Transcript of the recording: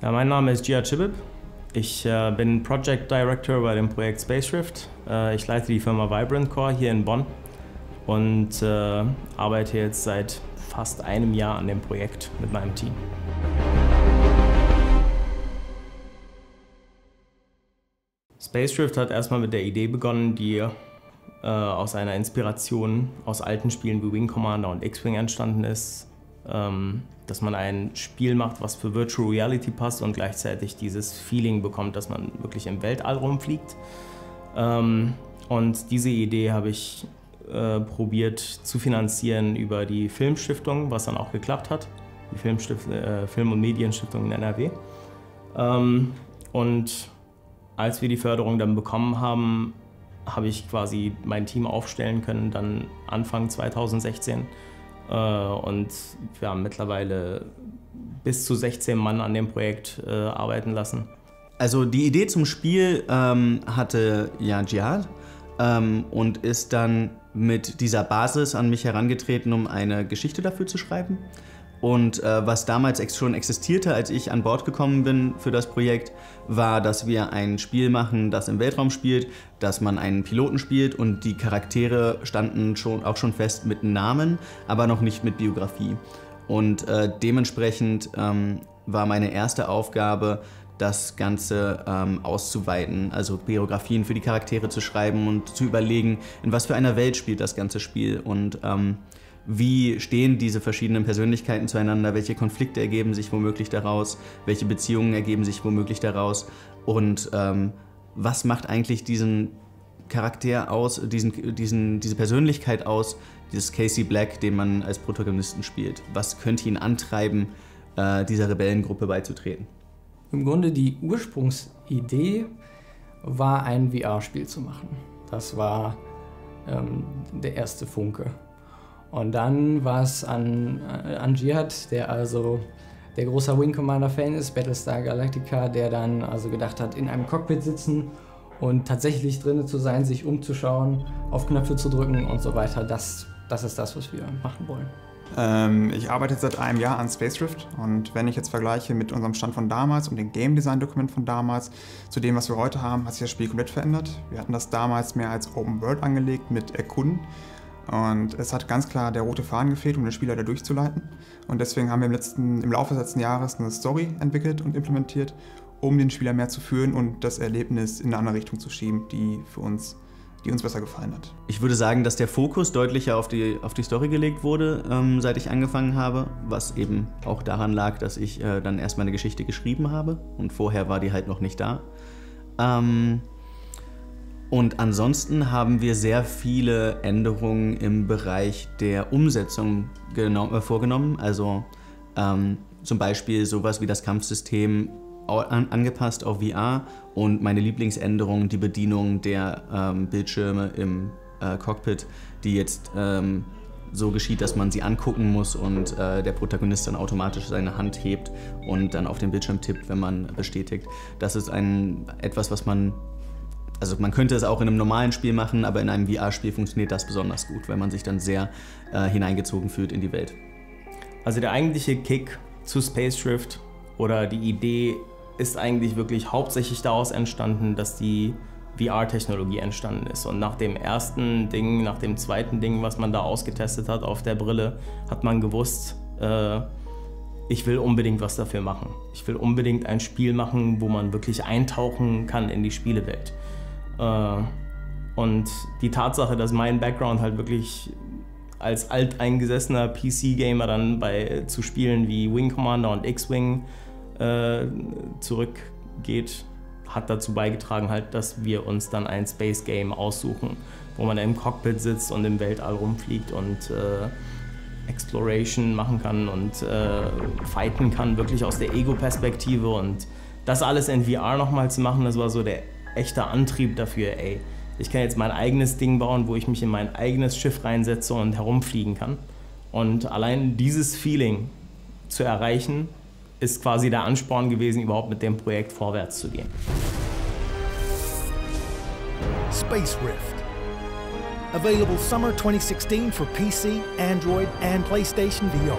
Ja, mein Name ist Jihad Chibib. Ich bin Project Director bei dem Projekt Spacerift. Ich leite die Firma Vibrant Core hier in Bonn und arbeite jetzt seit fast einem Jahr an dem Projekt mit meinem Team. Spacerift hat erstmal mit der Idee begonnen, die aus einer Inspiration aus alten Spielen wie Wing Commander und X-Wing entstanden ist, dass man ein Spiel macht, was für Virtual Reality passt und gleichzeitig dieses Feeling bekommt, dass man wirklich im Weltall rumfliegt. Und diese Idee habe ich probiert zu finanzieren über die Filmstiftung, was dann auch geklappt hat, die Film- und Medienstiftung in NRW. Und als wir die Förderung dann bekommen haben, habe ich quasi mein Team aufstellen können, dann Anfang 2016. Und wir haben mittlerweile bis zu 16 Mann an dem Projekt arbeiten lassen. Also die Idee zum Spiel hatte ja Jihad und ist dann mit dieser Basis an mich herangetreten, um eine Geschichte dafür zu schreiben. Und was damals schon existierte, als ich an Bord gekommen bin für das Projekt, war, dass wir ein Spiel machen, das im Weltraum spielt, dass man einen Piloten spielt und die Charaktere standen auch schon fest mit Namen, aber noch nicht mit Biografie. Und dementsprechend war meine erste Aufgabe, das Ganze auszuweiten, also Biografien für die Charaktere zu schreiben und zu überlegen, in was für einer Welt spielt das ganze Spiel und wie stehen diese verschiedenen Persönlichkeiten zueinander, welche Konflikte ergeben sich womöglich daraus, welche Beziehungen ergeben sich womöglich daraus und was macht eigentlich diesen Charakter aus, diese Persönlichkeit aus, dieses Casey Black, den man als Protagonisten spielt. Was könnte ihn antreiben, dieser Rebellengruppe beizutreten? Im Grunde die Ursprungsidee war, ein VR-Spiel zu machen. Das war der erste Funke. Und dann war es an Jihad, der also der großer Wing Commander-Fan ist, Battlestar Galactica, der dann also gedacht hat, in einem Cockpit sitzen und tatsächlich drinnen zu sein, sich umzuschauen, auf Knöpfe zu drücken und so weiter. Das ist das, was wir machen wollen. Ich arbeite seit einem Jahr an Spacerift und wenn ich jetzt vergleiche mit unserem Stand von damals und dem Game Design Dokument von damals zu dem, was wir heute haben, hat sich das Spiel komplett verändert. Wir hatten das damals mehr als Open World angelegt mit Erkunden. Und es hat ganz klar der rote Faden gefehlt, um den Spieler da durchzuleiten. Und deswegen haben wir im Laufe des letzten Jahres eine Story entwickelt und implementiert, um den Spieler mehr zu führen und das Erlebnis in eine andere Richtung zu schieben, die uns besser gefallen hat. Ich würde sagen, dass der Fokus deutlicher auf die Story gelegt wurde, seit ich angefangen habe, was eben auch daran lag, dass ich dann erstmal eine Geschichte geschrieben habe und vorher war die halt noch nicht da. Und ansonsten haben wir sehr viele Änderungen im Bereich der Umsetzung vorgenommen. Also zum Beispiel sowas wie das Kampfsystem angepasst auf VR und meine Lieblingsänderung, die Bedienung der Bildschirme im Cockpit, die jetzt so geschieht, dass man sie angucken muss und der Protagonist dann automatisch seine Hand hebt und dann auf den Bildschirm tippt, wenn man bestätigt. Das ist etwas, was man könnte es auch in einem normalen Spiel machen, aber in einem VR-Spiel funktioniert das besonders gut, weil man sich dann sehr hineingezogen fühlt in die Welt. Also der eigentliche Kick zu Spacerift oder die Idee ist eigentlich wirklich hauptsächlich daraus entstanden, dass die VR-Technologie entstanden ist. Und nach dem ersten Ding, nach dem zweiten Ding, was man da ausgetestet hat auf der Brille, hat man gewusst, ich will unbedingt was dafür machen. Ich will unbedingt ein Spiel machen, wo man wirklich eintauchen kann in die Spielewelt. Und die Tatsache, dass mein Background halt wirklich als alteingesessener PC-Gamer dann zu Spielen wie Wing Commander und X-Wing zurückgeht, hat dazu beigetragen, halt, dass wir uns dann ein Space-Game aussuchen, wo man im Cockpit sitzt und im Weltall rumfliegt und Exploration machen kann und fighten kann, wirklich aus der Ego-Perspektive. Und das alles in VR nochmal zu machen, das war so der echte Antrieb dafür, ey, ich kann jetzt mein eigenes Ding bauen, wo ich mich in mein eigenes Schiff reinsetze und herumfliegen kann. Und allein dieses Feeling zu erreichen, ist quasi der Ansporn gewesen, überhaupt mit dem Projekt vorwärts zu gehen. Spacerift. Available summer 2016 for PC, Android, and PlayStation VR.